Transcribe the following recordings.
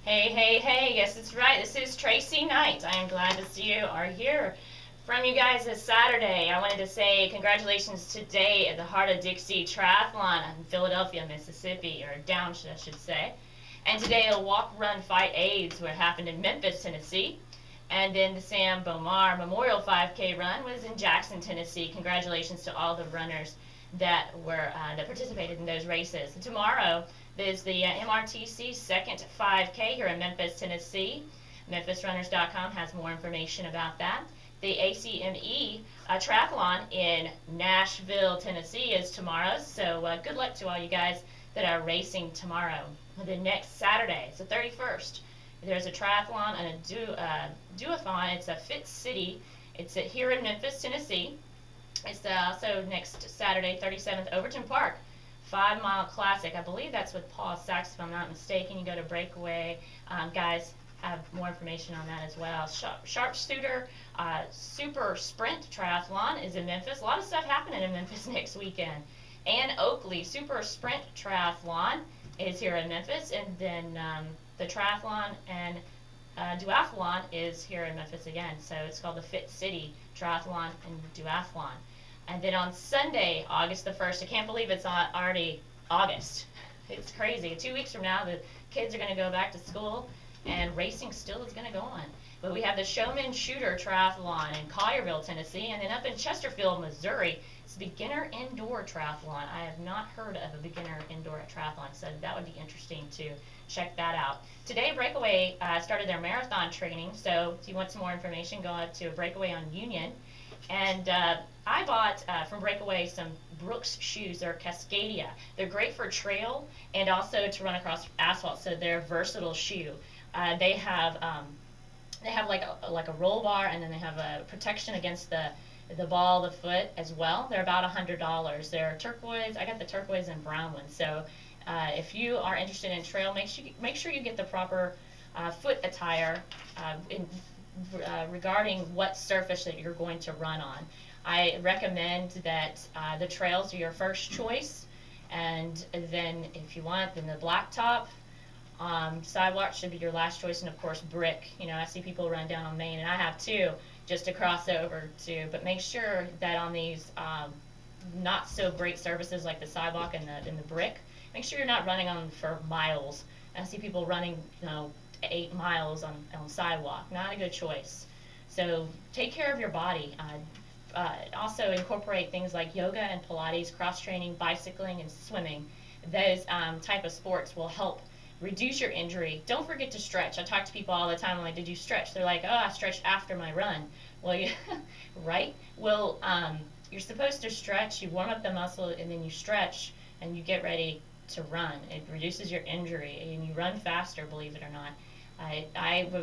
Hey, hey, hey, yes, it's right. This is Tracy Knight. I am glad to see you are here from you guys this Saturday. I wanted to say congratulations today at the Heart of Dixie Triathlon in Philadelphia, Mississippi, or down, I should say. And today a walk, run, fight AIDS, where it happened in Memphis, Tennessee. And then the Sam Bomar Memorial 5K run was in Jackson, Tennessee. Congratulations to all the runners that participated in those races. And tomorrow there's the MRTC second 5K here in Memphis, Tennessee. MemphisRunners.com has more information about that. The ACME triathlon in Nashville, Tennessee is tomorrow. So good luck to all you guys that are racing tomorrow. The next Saturday, it's the 31st. There's a triathlon and a duathon. It's a Fit City. It's here in Memphis, Tennessee. It's also next Saturday, 37th, Overton Park, 5-mile classic. I believe that's with Paul Sachs, if I'm not mistaken. You go to Breakaway. Guys have more information on that as well. Sharpshooter Super Sprint Triathlon is in Memphis. A lot of stuff happening in Memphis next weekend. And Oakley Super Sprint Triathlon is here in Memphis. And then the triathlon and duathlon is here in Memphis again. So it's called the Fit City Triathlon and Duathlon. And then on Sunday, August the 1st, I can't believe it's already August. It's crazy. 2 weeks from now, the kids are going to go back to school, and racing still is going to go on. But we have the Showman Shooter Triathlon in Collierville, Tennessee, and then up in Chesterfield, Missouri, it's beginner indoor triathlon. I have not heard of a beginner indoor triathlon, so that would be interesting to check that out. Today, Breakaway started their marathon training, so if you want some more information, go up to Breakaway on Union. And I bought from Breakaway some Brooks shoes. They're Cascadia. They're great for trail and also to run across asphalt, so they're a versatile shoe. They have like a roll bar, and then they have a protection against the ball of the foot as well. They're about $100. They're turquoise. I got the turquoise and brown one. So if you are interested in trail, make sure you get the proper foot attire regarding what surface that you're going to run on. I recommend that the trails are your first choice, and then if you want, then the blacktop. Sidewalk should be your last choice, and of course brick. You know, I see people run down on Main, and I have too, just to cross over to. But make sure that on these not so great surfaces like the sidewalk and the brick, make sure you're not running on for miles. I see people running, 8 miles on sidewalk. Not a good choice. So take care of your body. Also incorporate things like yoga and Pilates, cross training, bicycling, and swimming. Those type of sports will help reduce your injury. Don't forget to stretch. I talk to people all the time. I'm like, did you stretch? They're like, oh, I stretched after my run. Well, right? Well, you're supposed to stretch. You warm up the muscle, and then you stretch, and you get ready to run. It reduces your injury, and you run faster, believe it or not.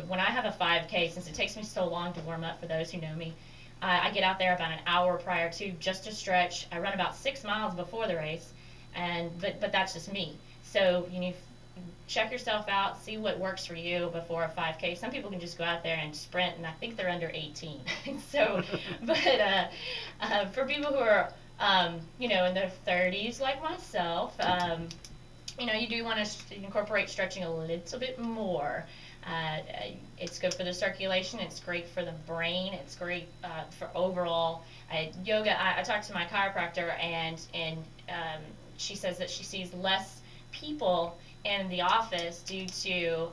When I have a 5K, since it takes me so long to warm up, for those who know me, I get out there about an hour prior to just to stretch. I run about 6 miles before the race, but that's just me. So you need check yourself out, see what works for you before a 5K. Some people can just go out there and sprint, and I think they're under 18. So, but for people who are, in their 30s like myself, you do want to incorporate stretching a little bit more. It's good for the circulation. It's great for the brain. It's great for overall yoga. I talked to my chiropractor, and she says that she sees less people in the office due to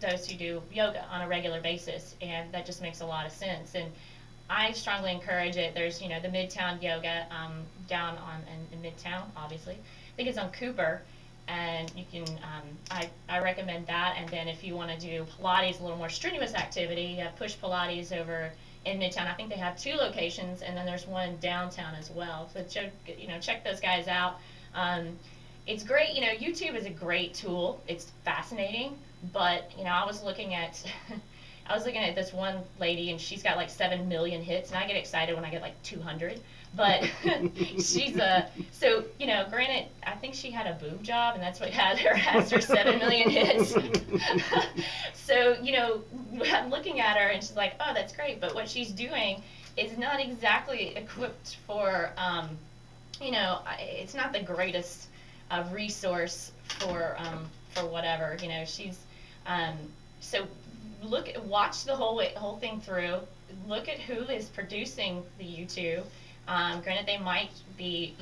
those who do yoga on a regular basis, and that just makes a lot of sense. And I strongly encourage it. There's the Midtown Yoga down in Midtown, obviously. I think it's on Cooper, and you can I recommend that. And then if you want to do Pilates, a little more strenuous activity, Push Pilates over in Midtown. I think they have 2 locations, and then there's one downtown as well. So check those guys out. It's great. YouTube is a great tool. It's fascinating, but I was looking at this one lady, and she's got like 7 million hits, and I get excited when I get like 200. But she's so granted, I think she had a boob job, and that's what has her 7 million hits. So I'm looking at her, and she's like, oh, that's great, but what she's doing is not exactly equipped for it's not the greatest resource for whatever. She's So watch the whole thing through. Look at who is producing the YouTube. Granted, they might be,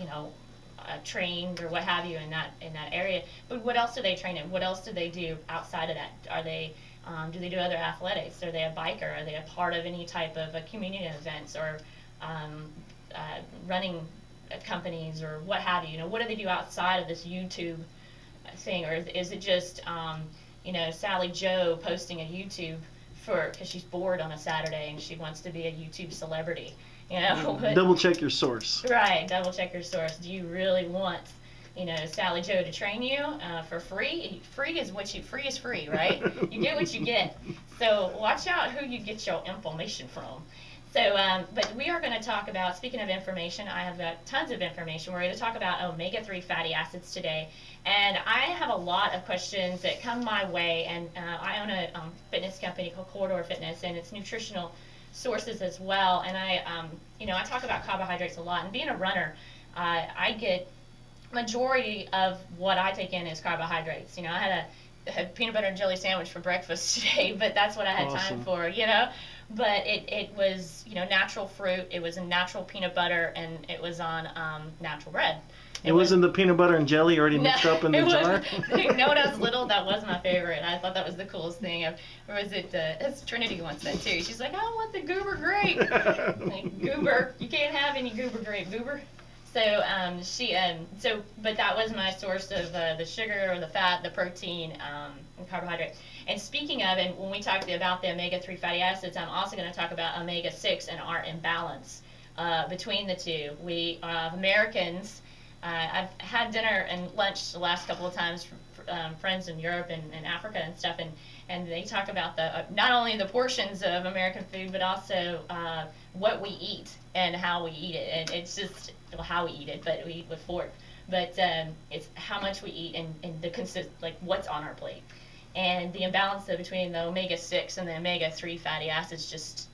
trained or what have you in that area. But what else do they train in? What else do they do outside of that? Are they do they do other athletics? Are they a biker? Are they a part of any type of a community events or running companies or what have you? What do they do outside of this YouTube thing, or is it just Sally Joe posting a YouTube because she's bored on a Saturday and she wants to be a YouTube celebrity? Double check your source. Right, double check your source. Do you really want Sally Joe to train you for free? Free is free, right? You get what you get. So watch out who you get your information from. So, but we are going to talk about, speaking of information, I have got tons of information. We're going to talk about omega-3 fatty acids today. And I have a lot of questions that come my way. And I own a fitness company called Corridor Fitness, and it's nutritional sources as well. And I talk about carbohydrates a lot. And being a runner, I get majority of what I take in is carbohydrates. I had a peanut butter and jelly sandwich for breakfast today, but that's what I had time for, But it was, natural fruit. It was a natural peanut butter, and it was on natural bread. It wasn't the peanut butter and jelly already mixed up in the jar? When I was little, that was my favorite. I thought that was the coolest thing. As Trinity once said too. She's like, I want the goober grape. Like, goober, you can't have any goober grape, goober. So but that was my source of the sugar or the fat, the protein, and carbohydrate. And speaking of, and when we talk about the omega-3 fatty acids, I'm also going to talk about omega-6 and our imbalance between the two. We Americans, I've had dinner and lunch the last couple of times from friends in Europe and Africa and stuff, and they talk about not only the portions of American food, but also what we eat and how we eat it. And it's just how we eat it, but we eat with fork. But it's how much we eat and the what's on our plate. And the imbalance between the omega-6 and the omega-3 fatty acids, just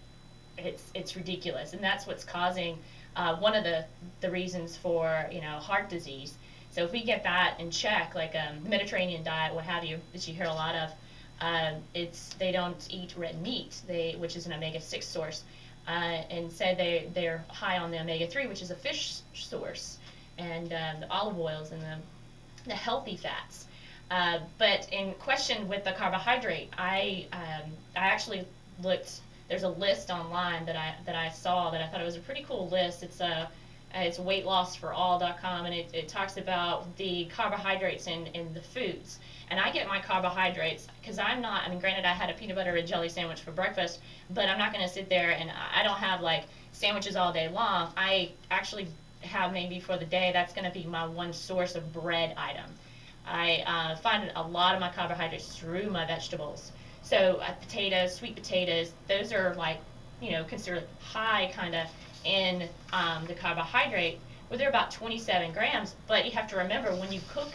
it's ridiculous, and that's what's causing one of the reasons for heart disease. So if we get that in check, like Mediterranean diet, what have you, that you hear a lot of, they don't eat red meat, which is an omega-6 source, and say they're high on the omega-3, which is a fish source, and the olive oils and the healthy fats. But in question with the carbohydrate, I actually looked. There's a list online that I saw that I thought it was a pretty cool list. It's weightlossforall.com, and it talks about the carbohydrates in the foods. And I get my carbohydrates because granted, I had a peanut butter and jelly sandwich for breakfast, but I'm not going to sit there and I don't have like sandwiches all day long. I actually have maybe for the day, that's going to be my one source of bread item. I find a lot of my carbohydrates through my vegetables. So potatoes, sweet potatoes, those are considered high kind of in the carbohydrate. Well, they're about 27 grams, but you have to remember when you cook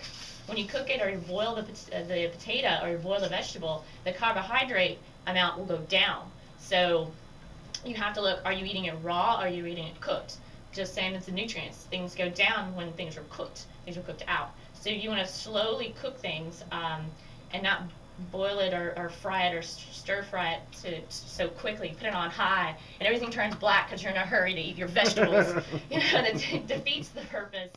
it or you boil the potato or you boil the vegetable, the carbohydrate amount will go down. So you have to look, are you eating it raw or are you eating it cooked? Just same as the nutrients. Things go down when things are cooked. Things are cooked out. So you want to slowly cook things and not boil it or fry it or stir fry it so quickly. Put it on high and everything turns black because you're in a hurry to eat your vegetables. That defeats the purpose